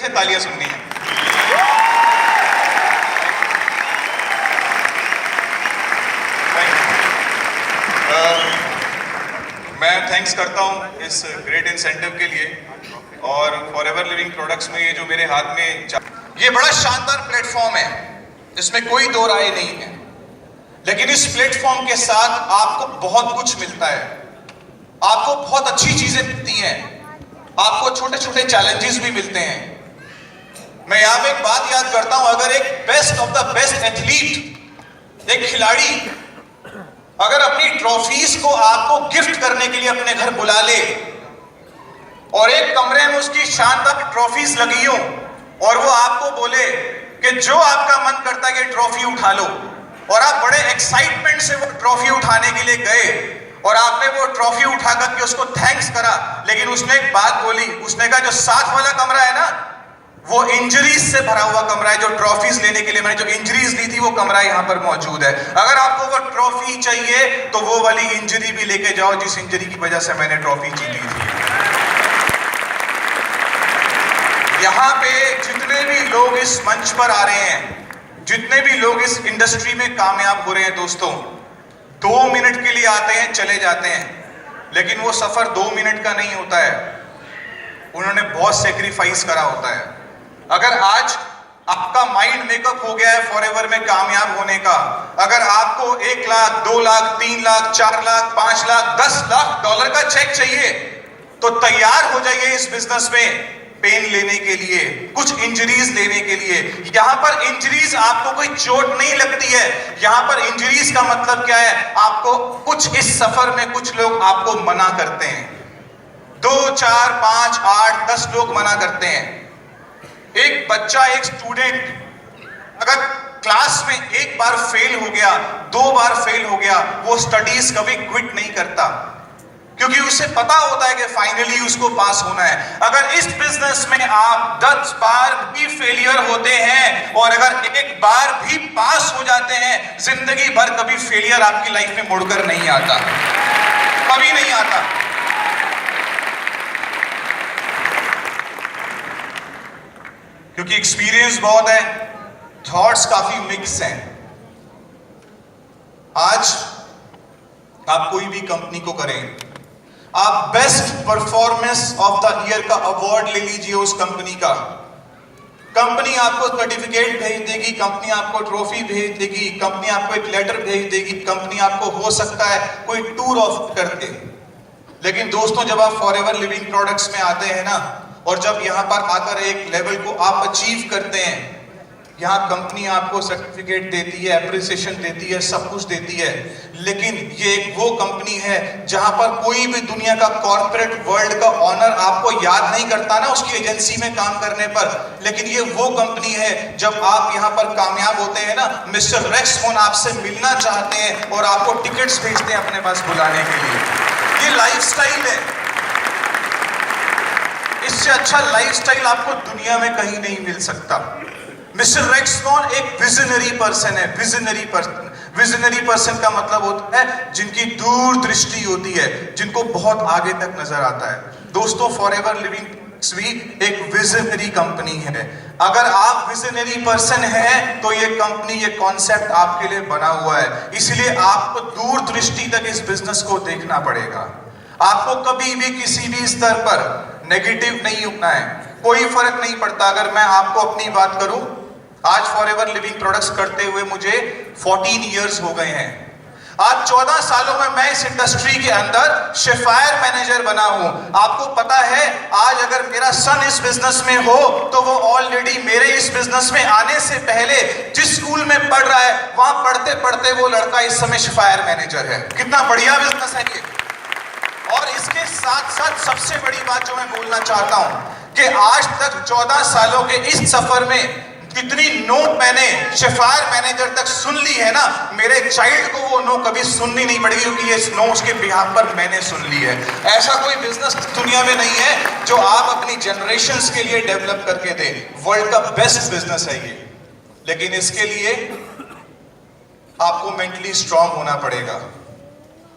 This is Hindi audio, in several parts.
से तालियां सुननी है। मैं थैंक्स करता हूं इस ग्रेट इंसेंटिव के लिए, और फॉरएवर लिविंग प्रोडक्ट्स में ये जो मेरे हाथ में, ये बड़ा शानदार प्लेटफॉर्म है, इसमें कोई दो राय नहीं है। लेकिन इस प्लेटफॉर्म के साथ आपको बहुत कुछ मिलता है, आपको बहुत अच्छी चीजें मिलती हैं, आपको छोटे छोटे चैलेंजेस भी मिलते हैं। मैं यहां पे एक बात याद करता हूं, अगर एक best of the best athlete, एक खिलाड़ी अगर अपनी ट्रॉफीज को आपको गिफ्ट करने के लिए अपने घर बुला ले और एक कमरे में उसकी शानदार ट्रॉफीज लगी हो और वो आपको बोले कि जो आपका मन करता है कि ट्रॉफी उठा लो, और आप बड़े एक्साइटमेंट से वो ट्रॉफी उठाने के लिए गए और आपने वो ट्रॉफी उठा करके उसको थैंक्स करा, लेकिन उसने एक बात बोली, उसने कहा जो साथ वाला कमरा है ना, वो इंजरीज से भरा हुआ कमरा है, जो ट्रॉफीज लेने के लिए मैंने जो इंजरीज ली थी वो कमरा यहाँ पर मौजूद है। अगर आपको वो ट्रॉफी चाहिए तो वो वाली इंजरी भी लेके जाओ जिस इंजरी की वजह से मैंने ट्रॉफी जीती थी। यहाँ पे जितने भी लोग इस मंच पर आ रहे हैं, जितने भी लोग इस इंडस्ट्री में कामयाब हो रहे हैं दोस्तों, 2 मिनट के लिए आते हैं चले जाते हैं, लेकिन वो सफर 2 मिनट का नहीं होता है, उन्होंने बहुत सेक्रीफाइस करा होता है। अगर आज आपका माइंड मेकअप हो गया है फॉरएवर में कामयाब होने का, अगर आपको 1 लाख 2 लाख 3 लाख 4 लाख 5 लाख 10 लाख डॉलर का चेक चाहिए, तो तैयार हो जाइए इस बिजनेस में पेन लेने के लिए, कुछ इंजरीज लेने के लिए। यहां पर इंजरीज आपको कोई चोट नहीं लगती है, यहां पर इंजरीज का मतलब क्या है, आपको कुछ इस सफर में कुछ लोग आपको मना करते हैं, 2 4 5 8 10 लोग मना करते हैं। एक बच्चा, एक स्टूडेंट अगर क्लास में 1 बार फेल हो गया, 2 बार फेल हो गया, वो स्टडीज कभी क्विट नहीं करता, क्योंकि उसे पता होता है कि फाइनली उसको पास होना है। अगर इस बिजनेस में आप 10 बार भी फेलियर होते हैं और अगर 1 बार भी पास हो जाते हैं, जिंदगी भर कभी फेलियर आपकी लाइफ में मुड़कर नहीं आता, कभी नहीं आता। क्योंकि एक्सपीरियंस बहुत है, थॉट्स काफी मिक्स हैं। आज आप कोई भी कंपनी को करें, आप best performance of the year का अवार्ड ले लीजिए उस कंपनी का, कंपनी आपको सर्टिफिकेट भेज देगी, कंपनी आपको ट्रॉफी भेज देगी, कंपनी आपको एक लेटर भेज देगी, कंपनी आपको हो सकता है कोई टूर ऑफ कर दे। लेकिन दोस्तों, जब आप फॉरएवर लिविंग प्रोडक्ट्स में आते हैं ना, और जब यहाँ पर आकर एक लेवल को आप अचीव करते हैं, यहाँ कंपनी आपको सर्टिफिकेट देती है, एप्रिसिएशन देती है, सब कुछ देती है, लेकिन ये एक वो कंपनी है जहां पर कोई भी दुनिया का कॉर्पोरेट वर्ल्ड का ऑनर आपको याद नहीं करता ना उसकी एजेंसी में काम करने पर, लेकिन ये वो कंपनी है जब आप यहाँ पर कामयाब होते हैं ना, मिस्टर रेक्समोन आपसे मिलना चाहते हैं और आपको टिकट्स भेजते हैं अपने पास बुलाने के लिए। ये लाइफस्टाइल है, इससे अच्छा लाइफस्टाइल आपको दुनिया में कहीं नहीं मिल सकता। मिस्टर रेक्समोन एक विजनरी पर्सन है, विजनरी पर्सन। विजनरी पर्सन का मतलब होता है जिनकी दूरदृष्टि होती है, जिनको बहुत आगे तक नजर आता है। दोस्तों, फॉरएवर लिविंग भी एक विजनरी कंपनी है। अगर आप विजनरी पर्सन हैं तो ये कंपनी, ये कॉन्सेप्ट आपके लिए बना हुआ है, इसलिए आपको दूरदृष्टि तक इस बिजनेस को देखना पड़ेगा। आपको कभी भी किसी भी स्तर पर नेगेटिव नहीं होना है, कोई फर्क नहीं पड़ता। अगर मैं आपको अपनी बात करूं, आज फॉरएवर लिविंग प्रोडक्ट्स करते हुए मुझे 14 इयर्स हो गए हैं। आज 14 सालों में मैं इस इंडस्ट्री के अंदर शेफायर मैनेजर बना हूं। आपको पता है, आज अगर मेरा सन इस बिजनेस में हो तो वो ऑलरेडी मेरे इस बिजनेस में आने से पहले जिस स्कूल में पढ़ रहा है, वहां पढ़ते पढ़ते वो लड़का इस समय शेफायर मैनेजर है। कितना बढ़िया बिजनेस है ये। और इसके साथ साथ सबसे बड़ी बात जो मैं बोलना चाहता हूं कि आज तक 14 सालों के इस सफर में जितनी नो मैंने शेफायर मैनेजर तक सुन ली है ना, मेरे चाइल्ड को वो नो कभी सुननी नहीं पड़ेगी, क्योंकि ये नो उसके बिहाफ पर मैंने सुन ली है। ऐसा कोई बिजनेस दुनिया में नहीं है जो आप अपनी जनरेशंस के लिए डेवलप करके दे। वर्ल्ड का बेस्ट बिजनेस है ये, लेकिन इसके लिए आपको मेंटली स्ट्रांग होना पड़ेगा,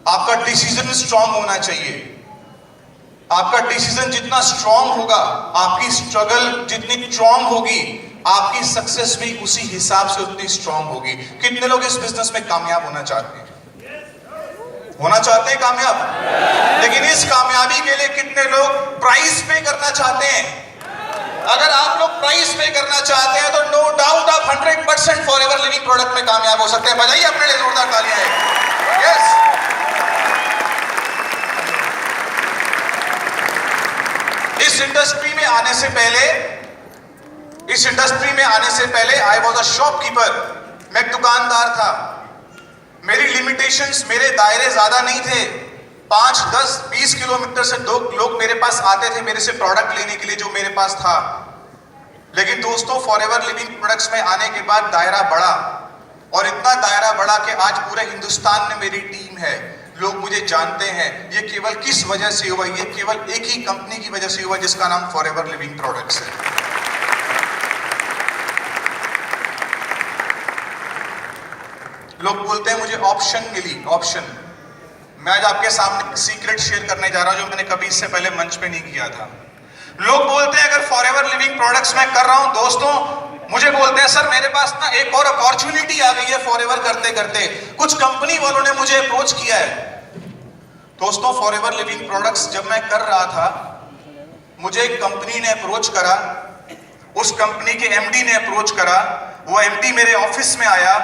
आपका डिसीजन स्ट्रांग होना चाहिए। आपका डिसीजन जितना स्ट्रांग होगा, आपकी स्ट्रगल जितनी स्ट्रांग होगी, आपकी सक्सेस भी उसी हिसाब से उतनी स्ट्रांग होगी। कितने लोग इस बिजनेस में कामयाब होना चाहते हैं? होना चाहते हैं कामयाब, लेकिन इस कामयाबी के लिए कितने लोग प्राइस पे करना चाहते हैं? अगर आप लोग प्राइस पे करना चाहते हैं तो नो डाउट आप 100% फॉरएवर लिविंग प्रोडक्ट में कामयाब हो सकते हैं। बजाइए अपने लिए जोरदार तालियां। यस, इस इंडस्ट्री में आने से पहले आई वॉज अ शॉपकीपर। मैं एक दुकानदार था। मेरी लिमिटेशंस, मेरे दायरे ज्यादा नहीं थे। 5, 10, 20 किलोमीटर से लोग मेरे पास आते थे मेरे से प्रोडक्ट लेने के लिए जो मेरे पास था। लेकिन दोस्तों, फॉरएवर लिविंग प्रोडक्ट्स में आने के बाद दायरा बढ़ा, और इतना दायरा बढ़ा कि आज पूरे हिंदुस्तान में मेरी टीम है, लोग मुझे जानते हैं। ये केवल किस वजह से हुआ? ये केवल एक ही कंपनी की वजह से हुआ, जिसका नाम फॉरएवर लिविंग प्रोडक्ट्स है। लोग बोलते हैं मुझे ऑप्शन मिली, ऑप्शन। मैं आज आपके सामने सीक्रेट शेयर करने जा रहा हूं जो मैंने कभी इससे पहले मंच पे नहीं किया था। लोग बोलते हैं अगर फॉरएवर लिविंग प्रोडक्ट्स मैं कर रहा हूं, दोस्तों मुझे बोलते हैं सर मेरे पास ना एक और अपॉर्चुनिटी आ गई है फॉरएवर करते करते। कुछ कंपनी वालों ने मुझे अप्रोच किया है। दोस्तों, फॉरएवर लिविंग प्रोडक्ट्स जब मैं कर रहा था, मुझे एक कंपनी ने अप्रोच करा। उस कंपनी के एमडी ने अप्रोच करा। वो एमडी मेरे ऑफिस में आया।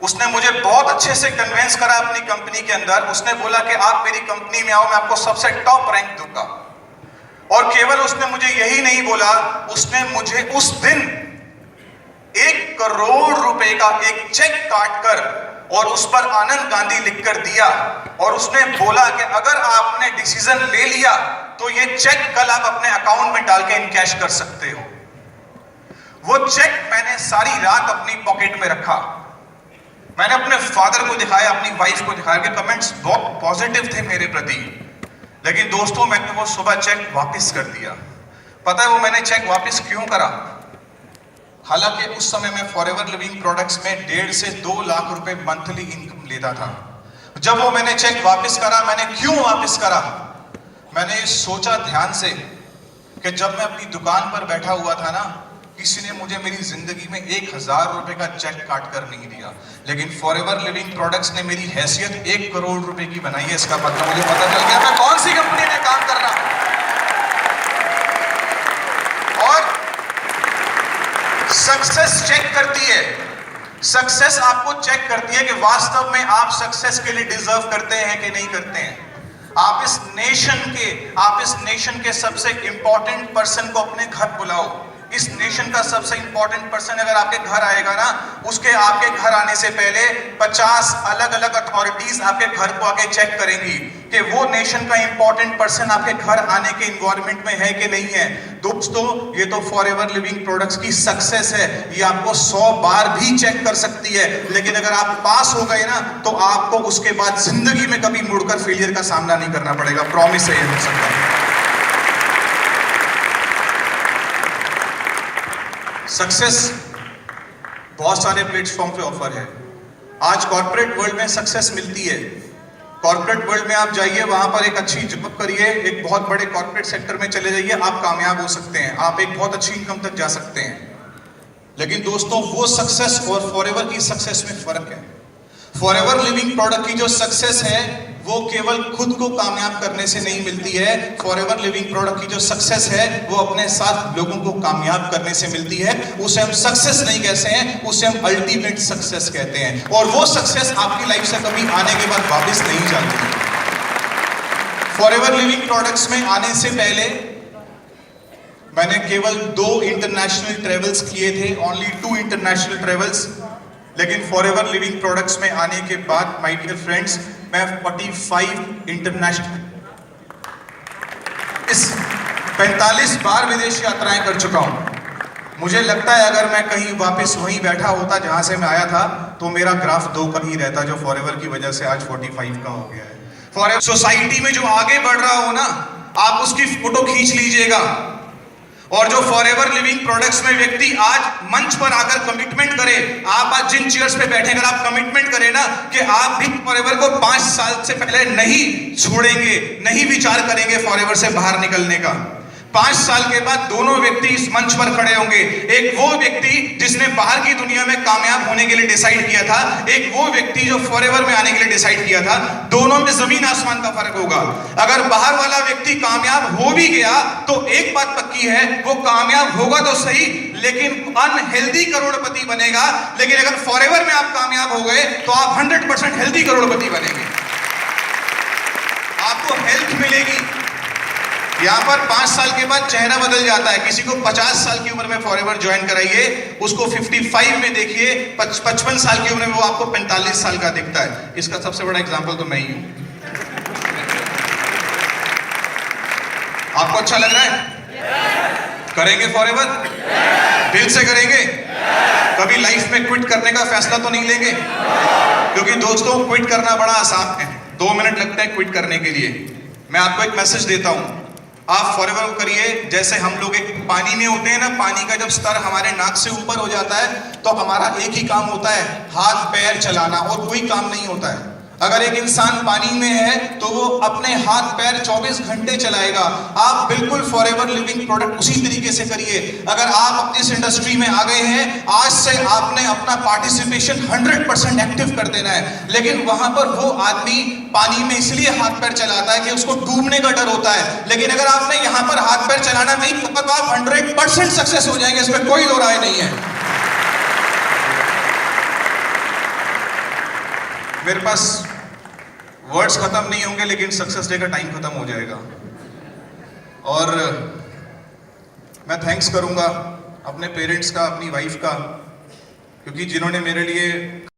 उसने मुझे बहुत अच्छे से कन्विंस करा अपनी कंपनी के अंदर। उसने बोला कि आप मेरी कंपनी में आओ, मैं आपको सबसे टॉप रैंक दूंगा। और केवल उसने मुझे यही नहीं बोला, उसने मुझे उस दिन 1 करोड़ रुपए का एक चेक काट कर और उस पर आनंद गांधी लिखकर दिया। और उसने बोला कि अगर आपने डिसीजन ले लिया तो ये चेक कल आप अपने अकाउंट में डाल के इनकैश कर सकते हो। वो चेक मैंने सारी रात अपनी पॉकेट में रखा। मैंने अपने फादर को दिखाया, अपनी वाइफ को दिखाया कि कमेंट्स बहुत पॉजिटिव थे मेरे प्रति। लेकिन दोस्तों, मैंने वो सुबह चेक वापस कर दिया। पता है वो मैंने चेक वापस क्यों करा? हालांकि उस समय मैं फॉरएवर लिविंग प्रोडक्ट्स में 1.5 से 2 लाख रुपए मंथली इनकम लेता था। जब वो मैंने चेक वापस करा, मैंने क्यों वापस करा? मैंने सोचा ध्यान से कि जब मैं अपनी दुकान पर बैठा हुआ था ना, किसी ने मुझे मेरी जिंदगी में 1000 रुपए का चेक काट कर नहीं दिया, लेकिन फॉरएवर लिविंग प्रोडक्ट्स ने मेरी हैसियत 1 करोड़ रुपए की बनाई है। इसका मतलब मुझे पता चल गया मैं कौन सी कंपनी में काम कर रहा हूं। और सक्सेस चेक करती है, सक्सेस आपको चेक करती है कि वास्तव में आप सक्सेस के लिए डिजर्व करते हैं कि नहीं करते हैं। आप इस नेशन के सबसे इंपॉर्टेंट पर्सन को अपने घर बुलाओ। इस नेशन का सबसे इंपॉर्टेंट पर्सन अगर आपके घर आएगा ना, उसके आपके घर आने से पहले 50 अलग अलग अथॉरिटीज आपके घर को आके चेक करेंगी कि वो नेशन का इंपॉर्टेंट पर्सन आपके घर आने के इन्वायरमेंट में है कि नहीं है। दोस्तों, ये तो फॉरएवर लिविंग प्रोडक्ट्स की सक्सेस है। ये आपको 100 बार भी चेक कर सकती है, लेकिन अगर आप पास हो गए ना तो आपको उसके बाद जिंदगी में कभी मुड़कर फेलियर का सामना नहीं करना पड़ेगा। प्रॉमिस है ये हो सकता है। सक्सेस बहुत सारे प्लेटफॉर्म पे ऑफर है। आज कॉर्पोरेट वर्ल्ड में सक्सेस मिलती है। कॉर्पोरेट वर्ल्ड में आप जाइए, वहां पर एक अच्छी जॉब करिए, एक बहुत बड़े कॉर्पोरेट सेक्टर में चले जाइए, आप कामयाब हो सकते हैं, आप एक बहुत अच्छी इनकम तक जा सकते हैं। लेकिन दोस्तों, वो सक्सेस और फॉरएवर की सक्सेस में फर्क है। फॉरएवर लिविंग प्रोडक्ट की जो सक्सेस है वो केवल खुद को कामयाब करने से नहीं मिलती है। फॉरएवर लिविंग प्रोडक्ट की जो सक्सेस है वो अपने साथ लोगों को कामयाब करने से मिलती है। उसे हम सक्सेस नहीं कहते हैं, उसे हम अल्टीमेट सक्सेस कहते हैं। और वो सक्सेस आपकी लाइफ से कभी आने के बाद वापस नहीं जाती। फॉरएवर लिविंग प्रोडक्ट्स में आने से पहले मैंने केवल 2 इंटरनेशनल ट्रेवल्स किए थे, ओनली 2 इंटरनेशनल ट्रेवल्स। लेकिन फॉरएवर लिविंग प्रोडक्ट्स में आने के बाद माय डियर फ्रेंड्स, मैं 45 इंटरनेशनल 45 बार विदेश यात्राएं कर चुका हूं। मुझे लगता है अगर मैं कहीं वापस वहीं बैठा होता जहां से मैं आया था तो मेरा ग्राफ 2 का ही रहता, जो फॉरएवर की वजह से आज 45 का हो गया है। फॉरएवर सोसाइटी में जो आगे बढ़ रहा हो ना, आप उसकी फोटो खींच लीजिएगा। और जो फॉरएवर लिविंग प्रोडक्ट्स में व्यक्ति आज मंच पर आकर कमिटमेंट करे, आप आज जिन चेयर्स पे बैठे अगर आप कमिटमेंट करें ना कि आप भी फॉरएवर को 5 साल से पहले नहीं छोड़ेंगे, नहीं विचार करेंगे फॉरएवर से बाहर निकलने का, 5 साल के बाद दोनों व्यक्ति इस मंच पर खड़े होंगे। एक वो व्यक्ति जिसने बाहर की दुनिया में कामयाब होने के लिए डिसाइड किया था, एक वो व्यक्ति जो फॉरएवर में आने के लिए डिसाइड किया था। दोनों में जमीन आसमान का फर्क होगा। अगर बाहर वाला व्यक्ति कामयाब हो भी गया तो एक बात पक्की है, वो कामयाब होगा तो सही लेकिन अनहेल्दी करोड़पति बनेगा। लेकिन अगर फॉरएवर में आप कामयाब हो गए तो आप 100% हेल्दी करोड़पति बनेंगे, आपको हेल्थ मिलेगी। यहां पर 5 साल के बाद चेहरा बदल जाता है। किसी को 50 साल की उम्र में फॉरएवर ज्वाइन कराइए, उसको 55 में देखिए, 55 साल की उम्र में वो आपको 45 साल का दिखता है। इसका सबसे बड़ा एग्जांपल तो मैं ही हूं। आपको अच्छा लग रहा है? करेंगे फॉरएवर? दिल से करेंगे? कभी लाइफ में क्विट करने का फैसला तो नहीं लेंगे? क्योंकि दोस्तों क्विट करना बड़ा आसान है, 2 मिनट लगते हैं क्विट करने के लिए। मैं आपको एक मैसेज देता हूं, आप फॉरएवर को करिए जैसे हम लोग एक पानी में होते हैं ना, पानी का जब स्तर हमारे नाक से ऊपर हो जाता है तो हमारा एक ही काम होता है, हाथ पैर चलाना, और कोई काम नहीं होता है। अगर एक इंसान पानी में है तो वो अपने हाथ पैर 24 घंटे चलाएगा। आप बिल्कुल फॉरएवर लिविंग प्रोडक्ट उसी तरीके से करिए। अगर आप इस इंडस्ट्री में आ गए हैं, आज से आपने अपना पार्टिसिपेशन 100% एक्टिव कर देना है। लेकिन वहां पर वो आदमी पानी में इसलिए हाथ पैर चलाता है कि उसको डूबने का डर होता है। लेकिन अगर आपने यहां पर हाथ पैर चलाना नहीं तो आप 100% सक्सेस हो जाएंगे, इसमें कोई दो राय नहीं है। मेरे पास वर्ड्स खत्म नहीं होंगे लेकिन सक्सेस डे का टाइम खत्म हो जाएगा। और मैं थैंक्स करूंगा अपने पेरेंट्स का, अपनी वाइफ का, क्योंकि जिन्होंने मेरे लिए